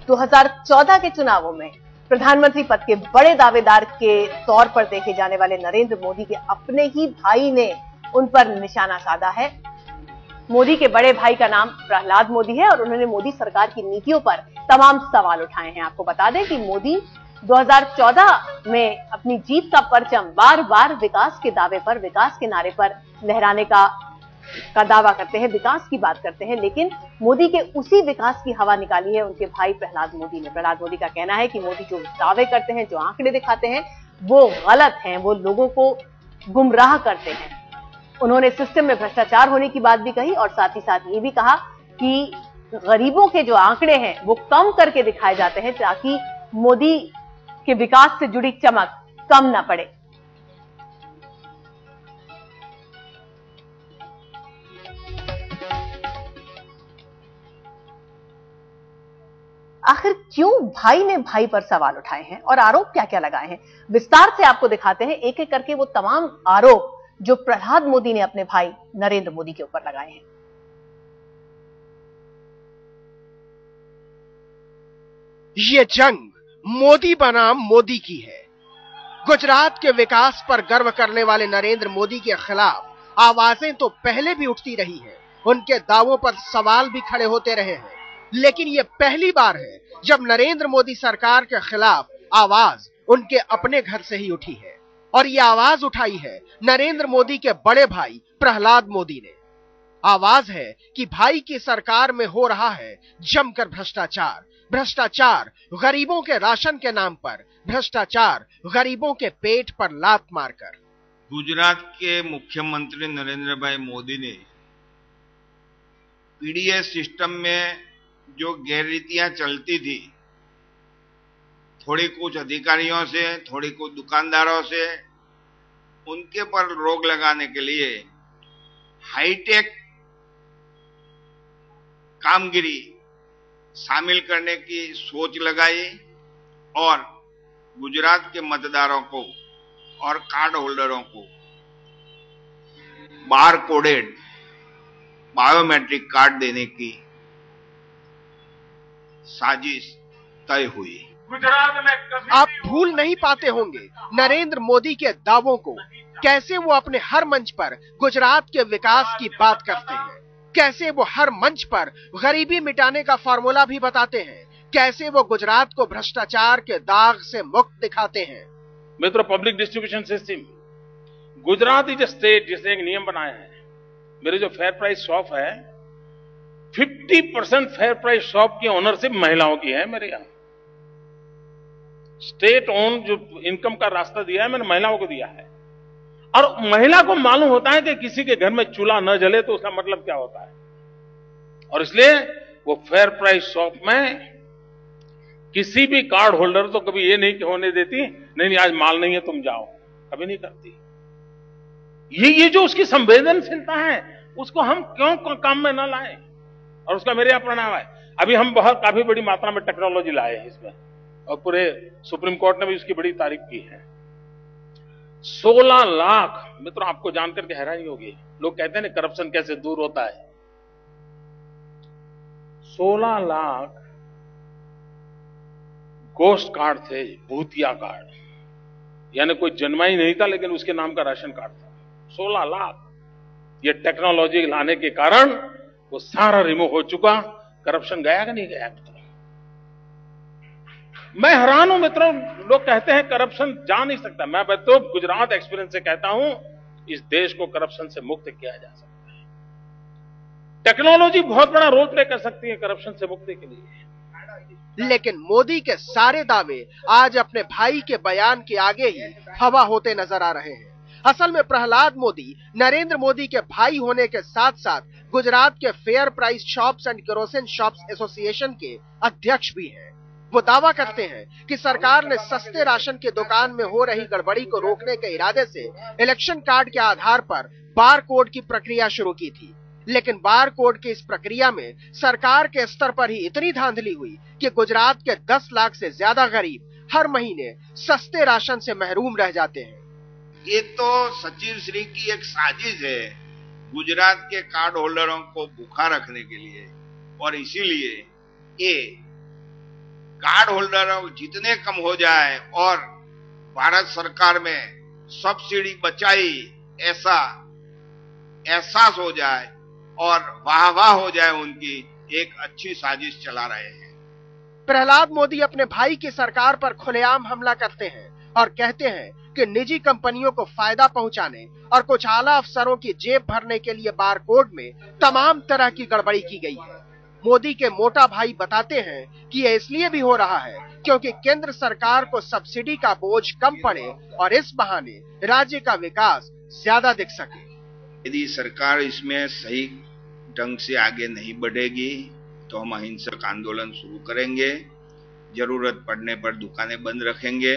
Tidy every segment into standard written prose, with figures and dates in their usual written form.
2014 के चुनावों में प्रधानमंत्री पद के बड़े दावेदार के तौर पर देखे जाने वाले नरेंद्र मोदी के अपने ही भाई ने उन पर निशाना साधा है। मोदी के बड़े भाई का नाम प्रहलाद मोदी है और उन्होंने मोदी सरकार की नीतियों पर तमाम सवाल उठाए हैं। आपको बता दें कि मोदी 2014 में अपनी जीत का परचम बार बार विकास के दावे पर, विकास के नारे पर लहराने का दावा करते हैं, विकास की बात करते हैं, लेकिन मोदी के उसी विकास की हवा निकाली है उनके भाई प्रहलाद मोदी ने। प्रहलाद मोदी का कहना है कि मोदी जो दावे करते हैं, जो आंकड़े दिखाते हैं, वो गलत हैं, वो लोगों को गुमराह करते हैं। उन्होंने सिस्टम में भ्रष्टाचार होने की बात भी कही और साथ ही साथ ये भी कहा कि गरीबों के जो आंकड़े हैं वो कम करके दिखाए जाते हैं ताकि मोदी के विकास से जुड़ी चमक कम ना पड़े। आखिर क्यों भाई ने भाई पर सवाल उठाए हैं और आरोप क्या क्या लगाए हैं, विस्तार से आपको दिखाते हैं एक एक करके वो तमाम आरोप जो प्रहलाद मोदी ने अपने भाई नरेंद्र मोदी के ऊपर लगाए हैं। ये जंग मोदी बनाम मोदी की है। गुजरात के विकास पर गर्व करने वाले नरेंद्र मोदी के खिलाफ आवाजें तो पहले भी उठती रही हैं, उनके दावों पर सवाल भी खड़े होते रहे हैं, लेकिन यह पहली बार है जब नरेंद्र मोदी सरकार के खिलाफ आवाज उनके अपने घर से ही उठी है। और यह आवाज उठाई है नरेंद्र मोदी के बड़े भाई प्रहलाद मोदी ने। आवाज है कि भाई की सरकार में हो रहा है जमकर भ्रष्टाचार, भ्रष्टाचार गरीबों के राशन के नाम पर, भ्रष्टाचार गरीबों के पेट पर लात मारकर। गुजरात के मुख्यमंत्री नरेंद्र भाई मोदी ने पीडीएस सिस्टम में जो गैररीतियां चलती थी, थोड़ी कुछ अधिकारियों से, थोड़ी कुछ दुकानदारों से, उनके पर रोक लगाने के लिए हाईटेक कामगिरी शामिल करने की सोच लगाई और गुजरात के मतदारों को और कार्ड होल्डरों को बार कोडेड बायोमेट्रिक कार्ड देने की साजिश तय हुई। गुजरात में आप भूल नहीं पाते होंगे नरेंद्र मोदी के दावों को, कैसे वो अपने हर मंच पर गुजरात के विकास की बात करते हैं, कैसे वो हर मंच पर गरीबी मिटाने का फार्मूला भी बताते हैं, कैसे वो गुजरात को भ्रष्टाचार के दाग से मुक्त दिखाते हैं। मित्रों, public distribution system, Gujarat is a state जिसने एक नियम बनाया है। मेरे जो फेयर प्राइस शॉप है, 50% फेयर प्राइस शॉप की ओनरशिप महिलाओं की है। मेरे यहाँ स्टेट ओन जो इनकम का रास्ता दिया है, मैंने महिलाओं को दिया है। और महिला को मालूम होता है कि किसी के घर में चूल्हा न जले तो उसका मतलब क्या होता है, और इसलिए वो फेयर प्राइस शॉप में किसी भी कार्ड होल्डर तो कभी ये नहीं होने देती, नहीं आज माल नहीं है तुम जाओ, कभी नहीं करती। ये जो उसकी संवेदनशीलता है उसको हम क्यों काम में न लाएं, और उसका मेरे यहां प्रणाम है। अभी हम काफी बड़ी मात्रा में टेक्नोलॉजी लाए हैं इसमें, और पूरे सुप्रीम कोर्ट ने भी उसकी बड़ी तारीफ की है। 16 लाख, मित्रों आपको जानकर के हैरानी होगी, लोग कहते हैं ना करप्शन कैसे दूर होता है। 16 लाख गोस्ट कार्ड थे, भूतिया कार्ड, यानी कोई जन्मा ही नहीं था लेकिन उसके नाम का राशन कार्ड था। 16 लाख। ये टेक्नोलॉजी लाने के कारण वो सारा रिमूव हो चुका। करप्शन गया कि नहीं गया? मैं हैरान हूं मित्रों, लोग कहते हैं करप्शन जा नहीं सकता। मैं तो गुजरात एक्सपीरियंस से कहता हूं, इस देश को करप्शन से मुक्त किया जा सकता है। टेक्नोलॉजी बहुत बड़ा रोल प्ले कर सकती है करप्शन से मुक्ति के लिए। लेकिन मोदी के सारे दावे आज अपने भाई के बयान के आगे ही हवा होते नजर आ रहे हैं। असल में प्रहलाद मोदी नरेंद्र मोदी के भाई होने के साथ साथ गुजरात के fair price shops and kerosene shops association के अध्यक्ष भी हैं। वो दावा करते हैं कि सरकार ने सस्ते राशन की दुकान में हो रही गड़बड़ी को रोकने के इरादे से इलेक्शन कार्ड के आधार पर बार कोड की प्रक्रिया शुरू की थी, लेकिन बार कोड की इस प्रक्रिया में सरकार के स्तर पर ही इतनी धांधली हुई कि गुजरात के 10 लाख से ज्यादा गरीब हर महीने सस्ते राशन से महरूम रह जाते हैं। ये तो सचिव श्री की एक साजिश है गुजरात के कार्ड होल्डरों को भूखा रखने के लिए, और इसीलिए ये कार्ड होल्डर जितने कम हो जाए और भारत सरकार में सब्सिडी बचाई ऐसा एहसास हो जाए और वाह हो जाए उनकी, एक अच्छी साजिश चला रहे हैं। प्रहलाद मोदी अपने भाई की सरकार पर खुलेआम हमला करते हैं और कहते हैं कि निजी कंपनियों को फायदा पहुंचाने और कुछ आला अफसरों की जेब भरने के लिए बारकोड में तमाम तरह की गड़बड़ी की गई है। मोदी के मोटा भाई बताते हैं कि यह इसलिए भी हो रहा है क्योंकि केंद्र सरकार को सब्सिडी का बोझ कम पड़े और इस बहाने राज्य का विकास ज्यादा दिख सके। यदि सरकार इसमें सही ढंग से आगे नहीं बढ़ेगी तो हम अहिंसक आंदोलन शुरू करेंगे, जरूरत पड़ने पर दुकानें बंद रखेंगे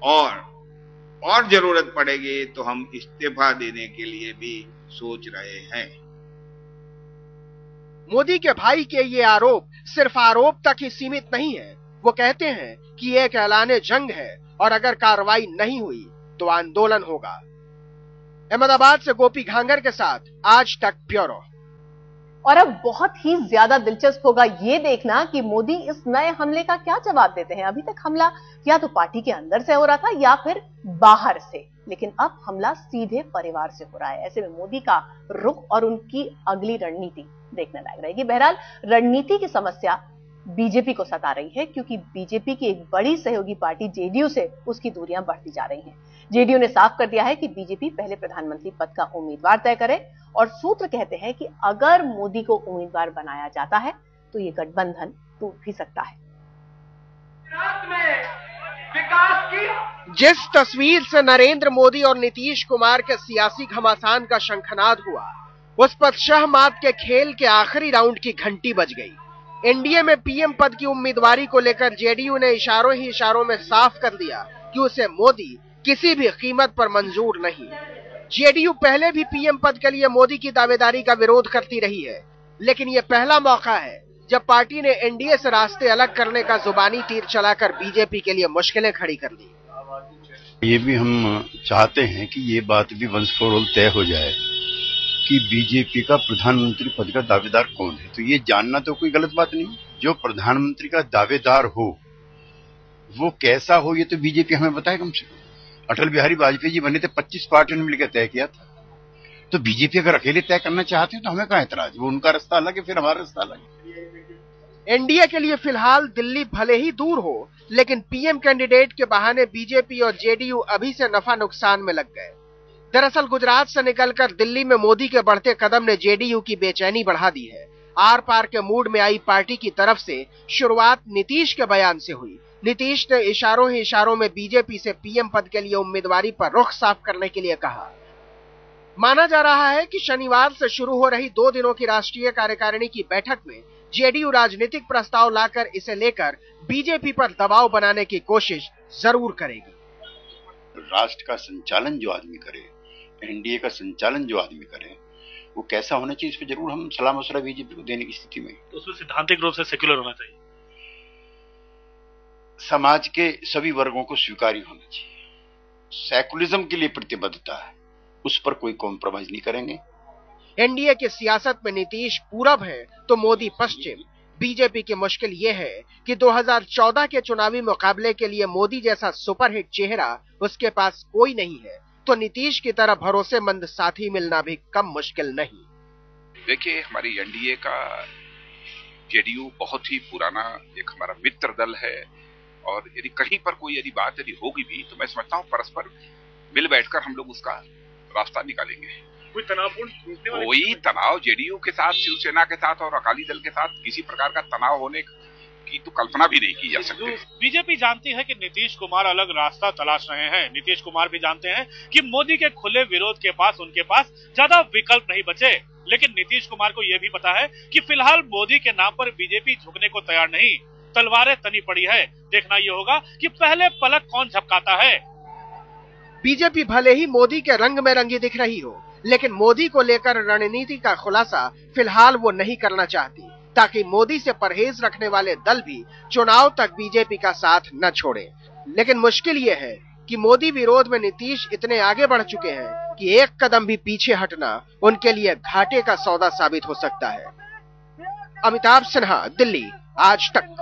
और जरूरत पड़ेगी तो हम इस्तीफा देने के लिए भी सोच रहे हैं। मोदी के भाई के ये आरोप सिर्फ आरोप तक ही सीमित नहीं है। वो कहते हैं कि ये एक ऐलाने जंग है और अगर कार्रवाई नहीं हुई तो आंदोलन होगा। अहमदाबाद से गोपी घांगर के साथ आज तक ब्यूरो। और अब बहुत ही ज्यादा दिलचस्प होगा ये देखना कि मोदी इस नए हमले का क्या जवाब देते हैं। अभी तक हमला या तो पार्टी के अंदर से हो रहा था या फिर बाहर से, लेकिन अब हमला सीधे परिवार से हो रहा है। ऐसे में मोदी का रुख और उनकी अगली रणनीति देखने लायक रहेगी। बहरहाल रणनीति की समस्या बीजेपी को सता रही है क्योंकि बीजेपी की एक बड़ी सहयोगी पार्टी जेडीयू से उसकी दूरियां बढ़ती जा रही हैं। जेडीयू ने साफ कर दिया है कि बीजेपी पहले प्रधानमंत्री पद का उम्मीदवार तय करे और सूत्र कहते हैं कि अगर मोदी को उम्मीदवार बनाया जाता है तो ये गठबंधन टूट भी सकता है। जिस तस्वीर से नरेंद्र मोदी और नीतीश कुमार के सियासी घमासान का शंखनाद हुआ, उस पर शहमात के खेल के आखिरी राउंड की घंटी बज गई। एनडीए में पीएम पद की उम्मीदवारी को लेकर जेडीयू ने इशारों ही इशारों में साफ कर दिया कि उसे मोदी किसी भी कीमत पर मंजूर नहीं। जेडीयू पहले भी पीएम पद के लिए मोदी की दावेदारी का विरोध करती रही है, लेकिन यह पहला मौका है जब पार्टी ने एनडीए से रास्ते अलग करने का जुबानी तीर चलाकर बीजेपी के लिए मुश्किलें खड़ी कर दी। ये भी हम चाहते हैं कि ये बात भी वंस फॉर ऑल तय हो जाए कि बीजेपी का प्रधानमंत्री पद का दावेदार कौन है। तो ये जानना तो कोई गलत बात नहीं। जो प्रधानमंत्री का दावेदार हो वो कैसा हो ये तो बीजेपी हमें बताए। कम से कम अटल बिहारी वाजपेयी जी बने थे, 25 पार्टियों ने मिलकर तय किया था। तो बीजेपी अगर अकेले तय करना चाहते हैं तो हमें कहाँ ऐतराज। वो उनका रास्ता अलग है, फिर हमारा रास्ता अलग है। एनडीए के लिए फिलहाल दिल्ली भले ही दूर हो, लेकिन पीएम कैंडिडेट के बहाने बीजेपी और जेडीयू अभी से नफा नुकसान में लग गए। दरअसल गुजरात से निकलकर दिल्ली में मोदी के बढ़ते कदम ने जेडीयू की बेचैनी बढ़ा दी है। आर पार के मूड में आई पार्टी की तरफ से शुरुआत नीतीश के बयान से हुई। नीतीश ने इशारों ही इशारों में बीजेपी से पीएम पद के लिए उम्मीदवारी पर रुख साफ करने के लिए कहा। माना जा रहा है कि शनिवार से शुरू हो रही 2 दिनों की राष्ट्रीय कार्यकारिणी की बैठक में जेडीयू राजनीतिक प्रस्ताव लाकर इसे लेकर बीजेपी पर दबाव बनाने की कोशिश जरूर करेगी। राष्ट्र का संचालन जो आदमी करे, एनडीए का संचालन जो आदमी करे, वो कैसा होना चाहिए, इस पर जरूर हम सलाह मशवरा बीजेपी को देने की स्थिति में। तो उसमें सिद्धांतिक रूप से सेक्युलर होना चाहिए, समाज के सभी वर्गों को स्वीकार्य होना चाहिए। सेकुलरिज्म के लिए प्रतिबद्धता है, उस पर कोई कॉम्प्रोमाइज नहीं करेंगे। एनडीए की सियासत में नीतीश पूरब है तो मोदी पश्चिम। बीजेपी की मुश्किल ये है कि 2014 के चुनावी मुकाबले के लिए मोदी जैसा सुपरहिट चेहरा उसके पास कोई नहीं है, तो नीतीश की तरह भरोसेमंद साथी मिलना भी कम मुश्किल नहीं। देखिए, हमारी एनडीए का जेडीयू बहुत ही पुराना एक हमारा मित्र दल है और यदि कहीं पर कोई यदि बात यदि होगी भी तो मैं समझता हूँ परस्पर मिल बैठकर हम लोग उसका रास्ता निकालेंगे। कोई तनाव जेडीयू के साथ, शिवसेना के साथ और अकाली दल के साथ किसी प्रकार का तनाव होने की तो कल्पना भी नहीं की जा सकती। बीजेपी जानती है कि नीतीश कुमार अलग रास्ता तलाश रहे हैं। नीतीश कुमार भी जानते हैं कि मोदी के खुले विरोध के पास उनके पास ज्यादा विकल्प नहीं बचे, लेकिन नीतीश कुमार को यह भी पता है कि फिलहाल मोदी के नाम पर बीजेपी झुकने को तैयार नहीं, तलवारें तनी पड़ी है। देखना यह होगा कि पहले पलक कौन झपकाता है। बीजेपी भले ही मोदी के रंग में रंगी दिख रही हो, लेकिन मोदी को लेकर रणनीति का खुलासा फिलहाल वो नहीं करना चाहती, ताकि मोदी से परहेज रखने वाले दल भी चुनाव तक बीजेपी का साथ न छोड़े। लेकिन मुश्किल ये है कि मोदी विरोध में नीतीश इतने आगे बढ़ चुके हैं कि एक कदम भी पीछे हटना उनके लिए घाटे का सौदा साबित हो सकता है। अमिताभ सिन्हा, दिल्ली, आज तक।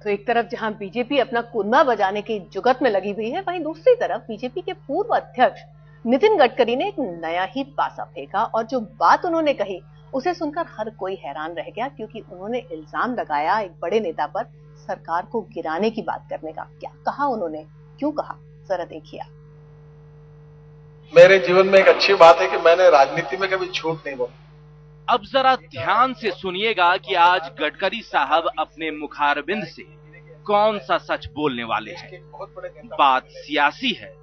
तो एक तरफ जहां बीजेपी अपना कुर्मा बजाने की जुगत में लगी हुई है, वहीं दूसरी तरफ बीजेपी के पूर्व अध्यक्ष नितिन गडकरी ने एक नया ही पासा फेंका और जो बात उन्होंने कही उसे सुनकर हर कोई हैरान रह गया, क्योंकि उन्होंने इल्जाम लगाया एक बड़े नेता पर सरकार को गिराने की बात करने का। क्या कहा उन्होंने, क्यों कहा, जरा देखिए। मेरे जीवन में एक अच्छी बात है कि मैंने राजनीति में कभी झूठ नहीं बोला। अब जरा ध्यान से सुनिएगा कि आज गडकरी साहब अपने मुखारबिंद से कौन सा सच बोलने वाले हैं। बात सियासी है,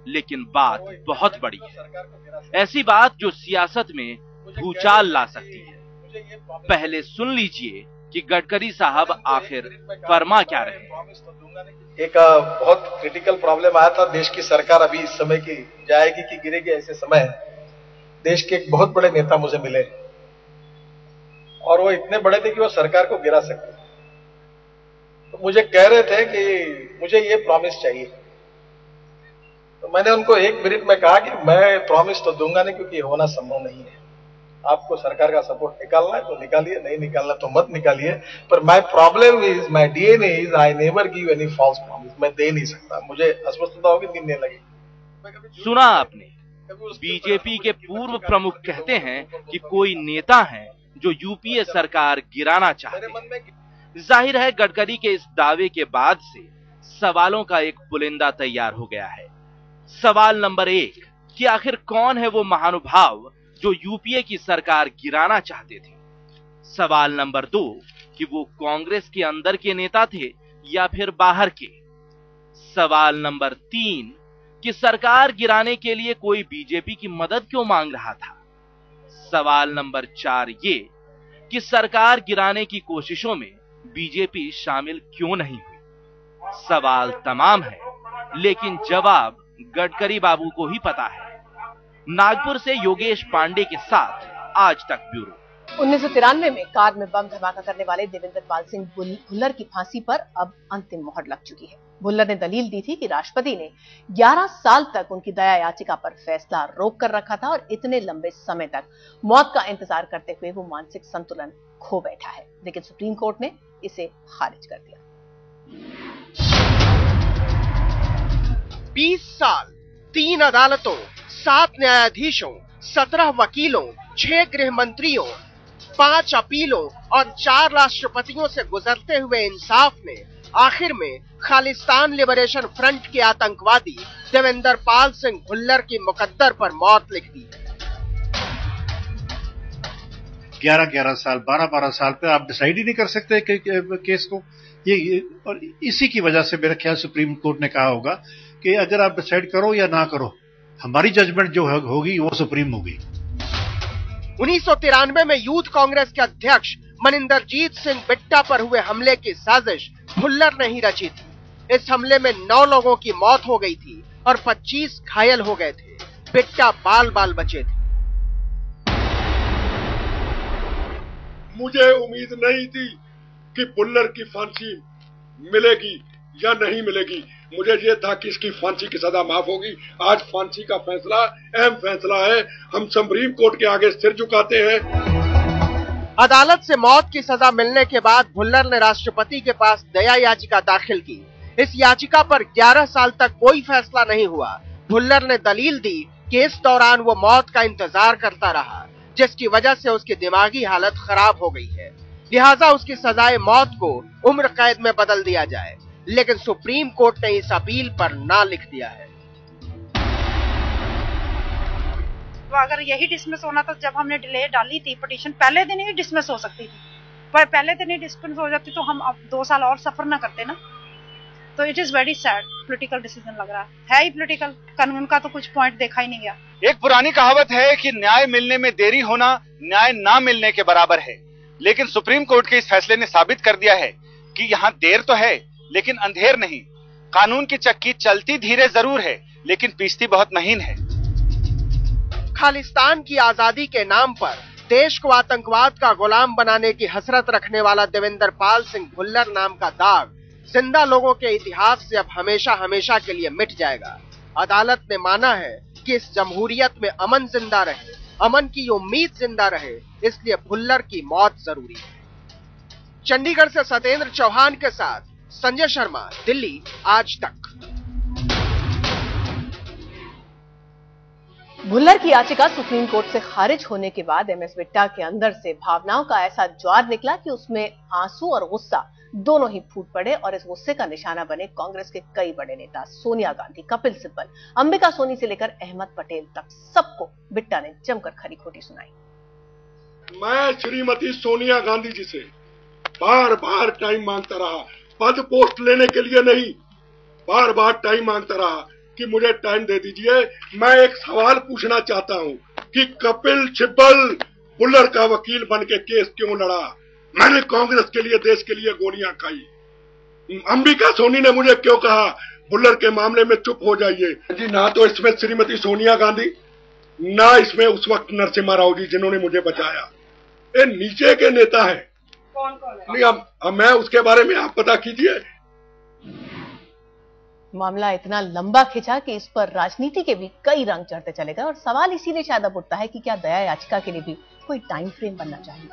लेकिन बात बहुत बड़ी है। ऐसी बात जो सियासत में भूचाल ला सकती है। पहले सुन लीजिए कि गडकरी साहब आखिर फरमा क्या रहे। एक बहुत क्रिटिकल प्रॉब्लम आया था, देश की सरकार अभी इस समय की जाएगी कि गिरेगी, ऐसे समय देश के एक बहुत बड़े नेता मुझे मिले और वो इतने बड़े थे कि वो सरकार को गिरा सकते। तो मुझे कह रहे थे कि मुझे ये प्रॉमिस चाहिए। तो मैंने उनको 1 मिनट में कहा कि मैं प्रॉमिस तो दूंगा नहीं, क्योंकि ये होना संभव नहीं है। आपको सरकार का सपोर्ट निकालना है तो निकालिए, नहीं निकालना तो मत निकालिए। पर my problem is, my DNA is, I never give any false promise. मैं दे नहीं सकता, मुझे अस्वस्थता होगी, नींद नहीं लगी। सुना आपने, बीजेपी के पूर्व प्रमुख कहते हैं कि कोई नेता है जो यूपीए सरकार गिराना चाहते हैं। जाहिर है गडकरी के इस दावे के बाद से सवालों का एक पुलिंदा तैयार हो गया है। सवाल नंबर 1 कि आखिर कौन है वो महानुभाव जो यूपीए की सरकार गिराना चाहते थे। सवाल नंबर 2 कि वो कांग्रेस के अंदर के नेता थे या फिर बाहर के। सवाल नंबर 3 कि सरकार गिराने के लिए कोई बीजेपी की मदद क्यों मांग रहा था। सवाल नंबर 4 ये कि सरकार गिराने की कोशिशों में बीजेपी शामिल क्यों नहीं हुई। सवाल तमाम है, लेकिन जवाब गडकरी बाबू को ही पता है। नागपुर से योगेश पांडे के साथ आज तक ब्यूरो। 1993 में कार में बम धमाका करने वाले देवेंद्र पाल सिंह भुल्लर की फांसी पर अब अंतिम मोहर लग चुकी है। भुल्लर ने दलील दी थी कि राष्ट्रपति ने 11 साल तक उनकी दया याचिका पर फैसला रोक कर रखा था और इतने लंबे समय तक मौत का इंतजार करते हुए वो मानसिक संतुलन खो बैठा है, लेकिन सुप्रीम कोर्ट ने इसे खारिज कर दिया। 20 साल, 3 अदालतों, 7 न्यायाधीशों, 17 वकीलों, 6 गृह मंत्रियों, 5 अपीलों और 4 राष्ट्रपतियों से गुजरते हुए इंसाफ ने आखिर में खालिस्तान लिबरेशन फ्रंट के आतंकवादी देवेंद्र पाल सिंह भुल्लर की मुकद्दर पर मौत लिख दी। 11-11 साल, 12-12 साल पे आप डिसाइड ही नहीं कर सकते केस को। ये और इसी की वजह से मेरा ख्याल सुप्रीम कोर्ट ने कहा होगा कि अगर आप डिसाइड करो या ना करो, हमारी जजमेंट जो होगी वो सुप्रीम होगी। 1993 में यूथ कांग्रेस के अध्यक्ष मनिंदरजीत सिंह बिट्टा पर हुए हमले की साजिश भुल्लर ने ही रची थी। इस हमले में 9 लोगों की मौत हो गई थी और 25 घायल हो गए थे। बिट्टा बाल बाल बचे थे। मुझे उम्मीद नहीं थी कि भुल्लर की फांसी मिलेगी या नहीं मिलेगी। मुझे ये था कि इसकी फांसी की सजा माफ होगी। आज फांसी का फैसला अहम फैसला है। हम सुप्रीम कोर्ट के आगे सिर झुकाते हैं। अदालत से मौत की सजा मिलने के बाद भुल्लर ने राष्ट्रपति के पास दया याचिका दाखिल की। इस याचिका पर 11 साल तक कोई फैसला नहीं हुआ। भुल्लर ने दलील दी कि इस दौरान वो मौत का इंतजार करता रहा, जिसकी वजह से उसकी दिमागी हालत खराब हो गई है, लिहाजा उसकी सजाए मौत को उम्र कैद में बदल दिया जाए। लेकिन सुप्रीम कोर्ट ने इस अपील पर ना लिख दिया है। तो अगर यही डिसमिस होना था, जब हमने डिले डाली थी पिटीशन, पहले दिन ही डिसमिस हो सकती थी। पर पहले दिन ही डिसमिस हो जाती तो हम अब 2 साल और सफर ना करते ना। तो it is very sad, political decision लग रहा है ही पॉलिटिकल। कानून का तो कुछ पॉइंट देखा ही नहीं गया। एक पुरानी कहावत है कि न्याय मिलने में देरी होना न्याय ना मिलने के बराबर है, लेकिन सुप्रीम कोर्ट के इस फैसले ने साबित कर दिया है कि यहाँ देर तो है लेकिन अंधेर नहीं। कानून की चक्की चलती धीरे जरूर है, लेकिन पीसती बहुत महीन है। खालिस्तान की आजादी के नाम पर देश को आतंकवाद का गुलाम बनाने की हसरत रखने वाला देवेंद्र पाल सिंह भुल्लर नाम का दाग जिंदा लोगों के इतिहास से अब हमेशा हमेशा के लिए मिट जाएगा। अदालत ने माना है कि इस जमहूरियत में अमन जिंदा रहे, अमन की उम्मीद जिंदा रहे, इसलिए भुल्लर की मौत जरूरी है। चंडीगढ़ से सत्येंद्र चौहान के साथ संजय शर्मा, दिल्ली, आज तक। भुल्लर की याचिका सुप्रीम कोर्ट से खारिज होने के बाद एमएस बिट्टा के अंदर से भावनाओं का ऐसा ज्वार निकला कि उसमें आंसू और गुस्सा दोनों ही फूट पड़े और इस गुस्से का निशाना बने कांग्रेस के कई बड़े नेता, सोनिया गांधी, कपिल सिब्बल, अंबिका सोनी से लेकर अहमद पटेल तक सबको बिट्टा ने जमकर खरी खोटी सुनाई। मैं श्रीमती सोनिया गांधी जी से बार बार टाइम मांगता रहा, पद पोस्ट लेने के लिए नहीं, बार बार टाइम मांगता रहा कि मुझे टाइम दे दीजिए। मैं एक सवाल पूछना चाहता हूं कि कपिल सिब्बल भुल्लर का वकील बन के केस क्यों लड़ा? मैंने कांग्रेस के लिए, देश के लिए गोलियां खाई। अंबिका सोनी ने मुझे क्यों कहा भुल्लर के मामले में चुप हो जाइए? जी, ना तो इसमें श्रीमती सोनिया गांधी, ना इसमें उस वक्त नरसिम्हा राव जी जिन्होंने मुझे बचाया। ये नीचे के नेता हैं। कौन है? नहीं, अब मैं उसके बारे में आप पता कीजिए। मामला इतना लंबा खिंचा कि इस पर राजनीति के भी कई रंग चढ़ते चले गए और सवाल इसीलिए शायद अब उठता है कि क्या दया याचिका के लिए भी कोई टाइम फ्रेम बनना चाहिए।